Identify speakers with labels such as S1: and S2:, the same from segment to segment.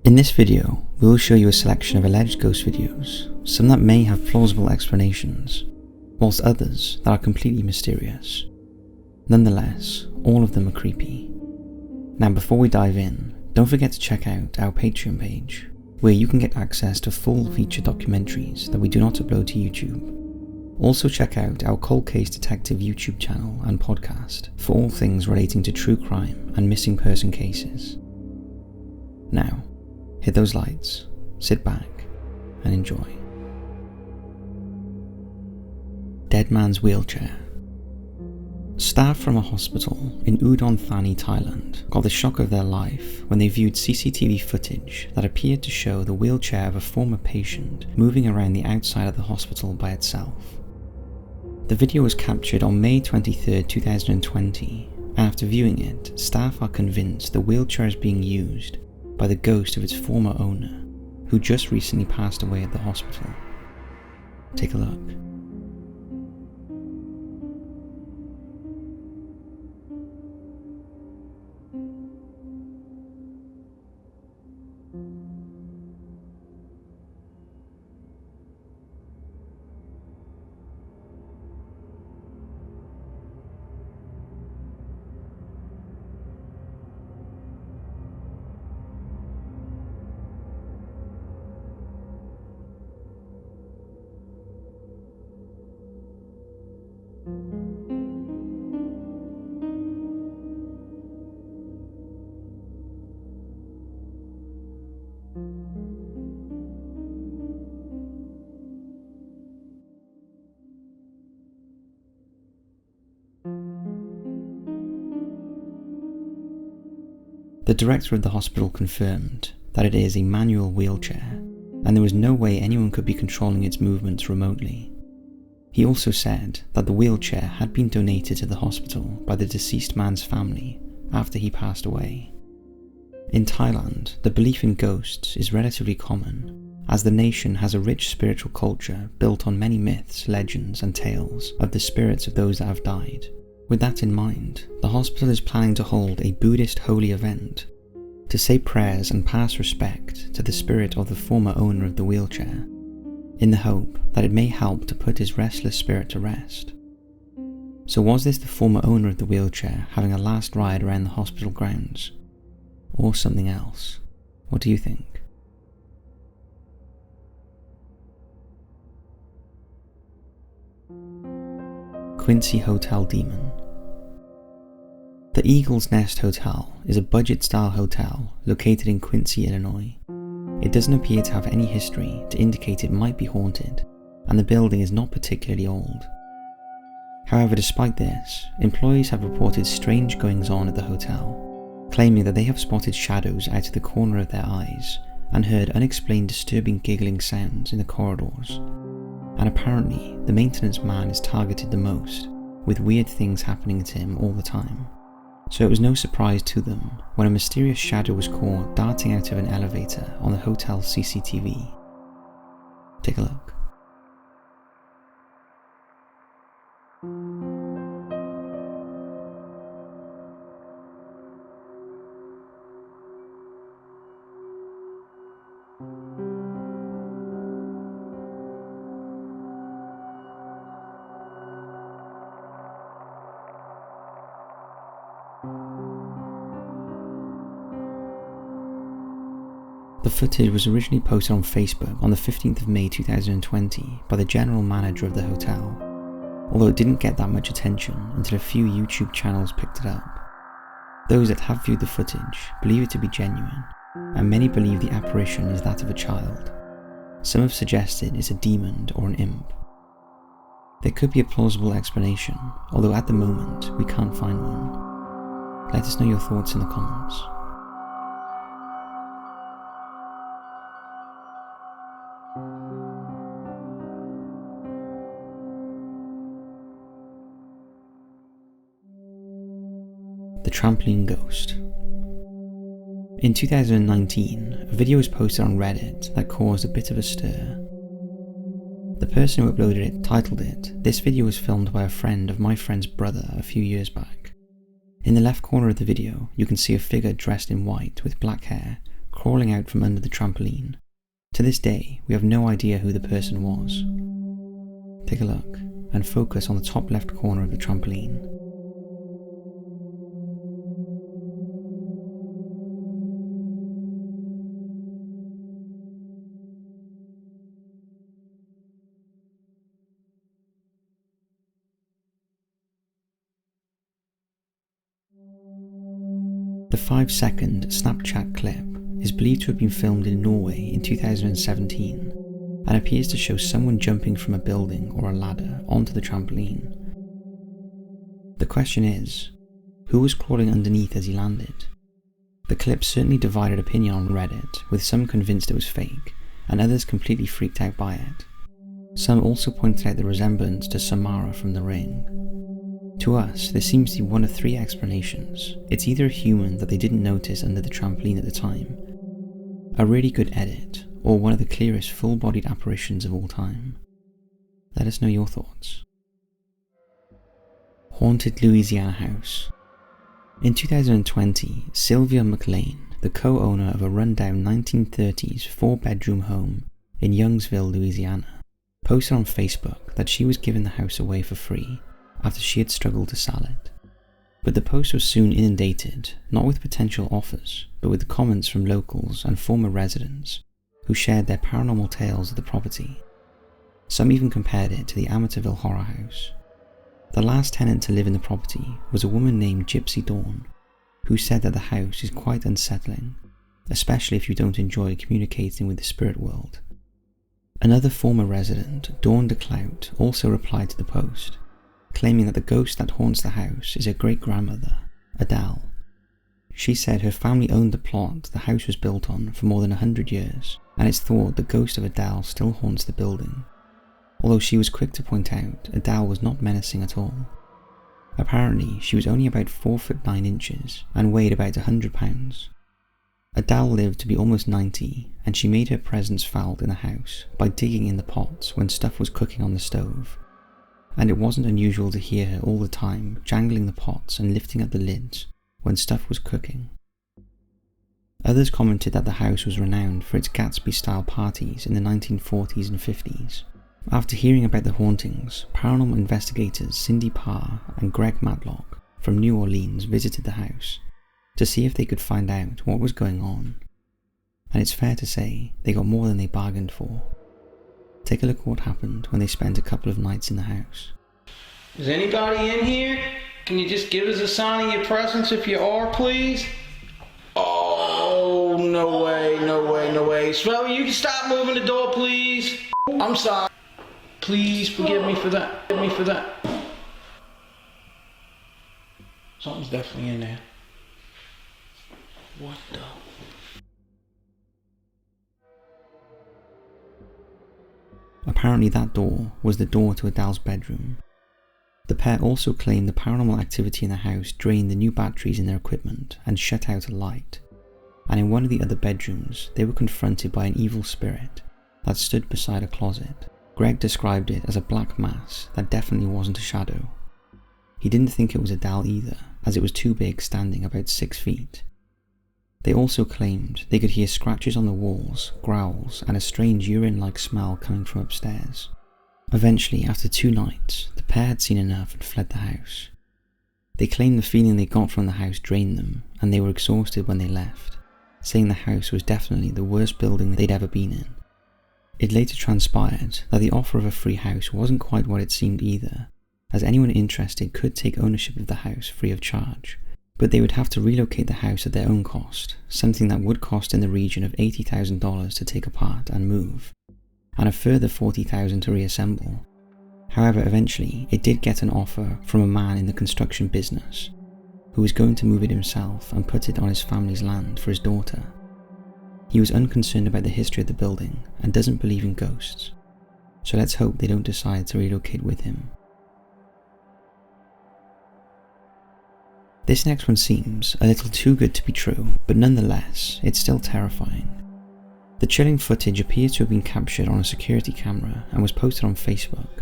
S1: In this video, we will show you a selection of alleged ghost videos, some that may have plausible explanations, whilst others that are completely mysterious. Nonetheless, all of them are creepy. Now before we dive in, don't forget to check out our Patreon page, where you can get access to full feature documentaries that we do not upload to YouTube. Also check out our Cold Case Detective YouTube channel and podcast for all things relating to true crime and missing person cases. Now, hit those lights, sit back, and enjoy. Dead Man's Wheelchair. Staff from a hospital in Udon Thani, Thailand got the shock of their life when they viewed CCTV footage that appeared to show the wheelchair of a former patient moving around the outside of the hospital by itself. The video was captured on May 23, 2020, and after viewing it, staff are convinced the wheelchair is being used by the ghost of its former owner, who just recently passed away at the hospital. Take a look. The director of the hospital confirmed that it is a manual wheelchair, and there was no way anyone could be controlling its movements remotely. He also said that the wheelchair had been donated to the hospital by the deceased man's family after he passed away. In Thailand, the belief in ghosts is relatively common, as the nation has a rich spiritual culture built on many myths, legends, and tales of the spirits of those that have died. With that in mind, the hospital is planning to hold a Buddhist holy event to say prayers and pass respect to the spirit of the former owner of the wheelchair, in the hope that it may help to put his restless spirit to rest. So was this the former owner of the wheelchair having a last ride around the hospital grounds? Or something else? What do you think? Quincy Hotel Demon. The Eagle's Nest Hotel is a budget-style hotel located in Quincy, Illinois. It doesn't appear to have any history to indicate it might be haunted, and the building is not particularly old. However, despite this, employees have reported strange goings-on at the hotel, claiming that they have spotted shadows out of the corner of their eyes and heard unexplained disturbing giggling sounds in the corridors. And apparently, the maintenance man is targeted the most, with weird things happening to him all the time. So it was no surprise to them when a mysterious shadow was caught darting out of an elevator on the hotel's CCTV. Take a look. The footage was originally posted on Facebook on the 15th of May 2020 by the general manager of the hotel, although it didn't get that much attention until a few YouTube channels picked it up. Those that have viewed the footage believe it to be genuine, and many believe the apparition is that of a child. Some have suggested it's a demon or an imp. There could be a plausible explanation, although at the moment we can't find one. Let us know your thoughts in the comments. The Trampoline Ghost. In 2019, a video was posted on Reddit that caused a bit of a stir. The person who uploaded it titled it, "This video was filmed by a friend of my friend's brother a few years back." In the left corner of the video, you can see a figure dressed in white with black hair, crawling out from under the trampoline. To this day, we have no idea who the person was. Take a look and focus on the top left corner of the trampoline. The 5-second Snapchat clip is believed to have been filmed in Norway in 2017 and appears to show someone jumping from a building or a ladder onto the trampoline. The question is, who was crawling underneath as he landed? The clip certainly divided opinion on Reddit, with some convinced it was fake and others completely freaked out by it. Some also pointed out the resemblance to Samara from The Ring. To us, there seems to be one of three explanations. It's either a human that they didn't notice under the trampoline at the time, a really good edit, or one of the clearest full-bodied apparitions of all time. Let us know your thoughts. Haunted Louisiana House. In 2020, Sylvia McLean, the co-owner of a rundown 1930s 4-bedroom home in Youngsville, Louisiana, posted on Facebook that she was giving the house away for free after she had struggled to sell it. But the post was soon inundated, not with potential offers, but with comments from locals and former residents who shared their paranormal tales of the property. Some even compared it to the Amityville horror house. The last tenant to live in the property was a woman named Gypsy Dawn, who said that the house is quite unsettling, especially if you don't enjoy communicating with the spirit world. Another former resident, Dawn DeClout, also replied to the post, claiming that the ghost that haunts the house is her great-grandmother, Adele. She said her family owned the plot the house was built on for more than 100 years, and it's thought the ghost of Adele still haunts the building. Although she was quick to point out Adele was not menacing at all. Apparently, she was only about 4 foot 9 inches and weighed about 100 pounds. Adele lived to be almost 90, and she made her presence felt in the house by digging in the pots when stuff was cooking on the stove. And it wasn't unusual to hear her all the time jangling the pots and lifting up the lids when stuff was cooking. Others commented that the house was renowned for its Gatsby-style parties in the 1940s and 50s. After hearing about the hauntings, paranormal investigators Cindy Parr and Greg Matlock from New Orleans visited the house to see if they could find out what was going on. And it's fair to say they got more than they bargained for. Take a look at what happened when they spent a couple of nights in the house.
S2: Is anybody in here? Can you just give us a sign of your presence if you are, please? Oh, no way, no way, no way. Swelly, you can stop moving the door, please. I'm sorry. Please forgive me for that. Forgive me for that. Something's definitely in there. What the?
S1: Apparently that door was the door to Adele's bedroom. The pair also claimed the paranormal activity in the house drained the new batteries in their equipment and shut out a light. And in one of the other bedrooms, they were confronted by an evil spirit that stood beside a closet. Greg described it as a black mass that definitely wasn't a shadow. He didn't think it was Adele either, as it was too big, standing about 6 feet. They also claimed they could hear scratches on the walls, growls, and a strange urine-like smell coming from upstairs. Eventually, after 2 nights, the pair had seen enough and fled the house. They claimed the feeling they got from the house drained them, and they were exhausted when they left, saying the house was definitely the worst building they'd ever been in. It later transpired that the offer of a free house wasn't quite what it seemed either, as anyone interested could take ownership of the house free of charge, but they would have to relocate the house at their own cost, something that would cost in the region of $80,000 to take apart and move, and a further $40,000 to reassemble. However, eventually, it did get an offer from a man in the construction business, who was going to move it himself and put it on his family's land for his daughter. He was unconcerned about the history of the building and doesn't believe in ghosts, so let's hope they don't decide to relocate with him. This next one seems a little too good to be true, but nonetheless, it's still terrifying. The chilling footage appears to have been captured on a security camera and was posted on Facebook.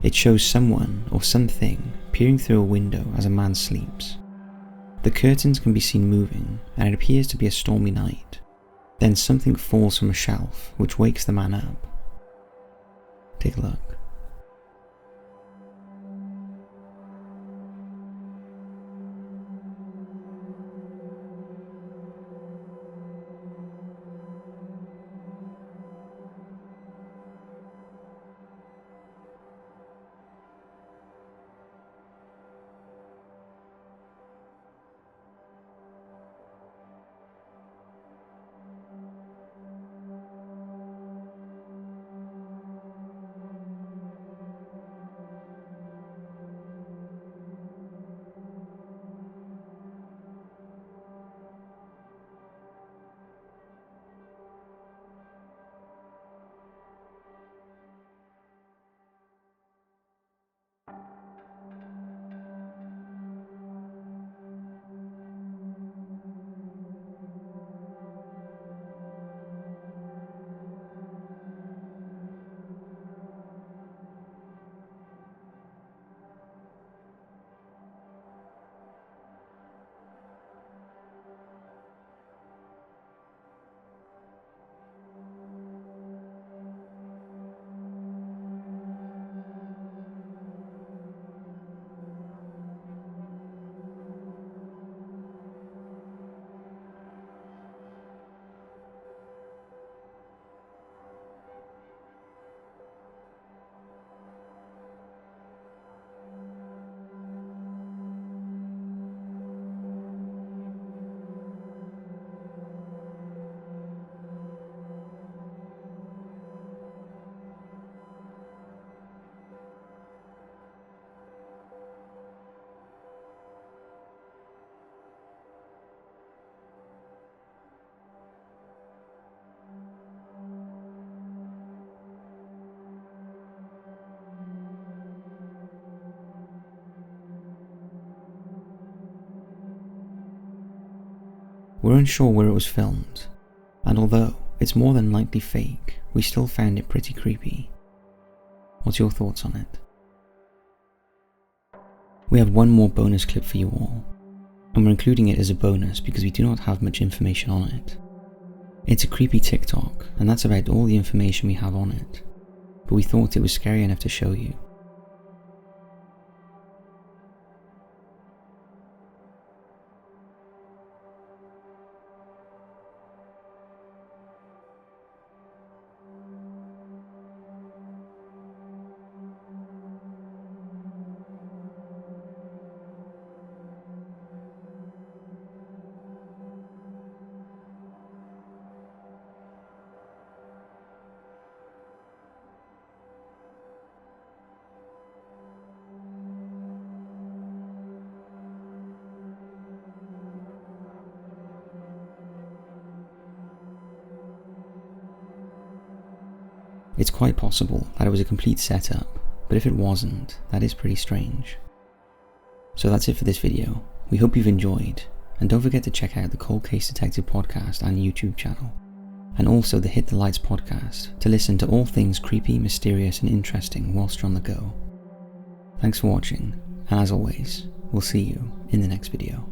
S1: It shows someone or something peering through a window as a man sleeps. The curtains can be seen moving, and it appears to be a stormy night. Then something falls from a shelf, which wakes the man up. Take a look. We're unsure where it was filmed, and although it's more than likely fake, we still found it pretty creepy. What's your thoughts on it? We have one more bonus clip for you all, and we're including it as a bonus because we do not have much information on it. It's a creepy TikTok, and that's about all the information we have on it, but we thought it was scary enough to show you. It's quite possible that it was a complete setup, but if it wasn't, that is pretty strange. So that's it for this video. We hope you've enjoyed, and don't forget to check out the Cold Case Detective podcast and YouTube channel, and also the Hit the Lights podcast to listen to all things creepy, mysterious and interesting whilst you're on the go. Thanks for watching, and as always, we'll see you in the next video.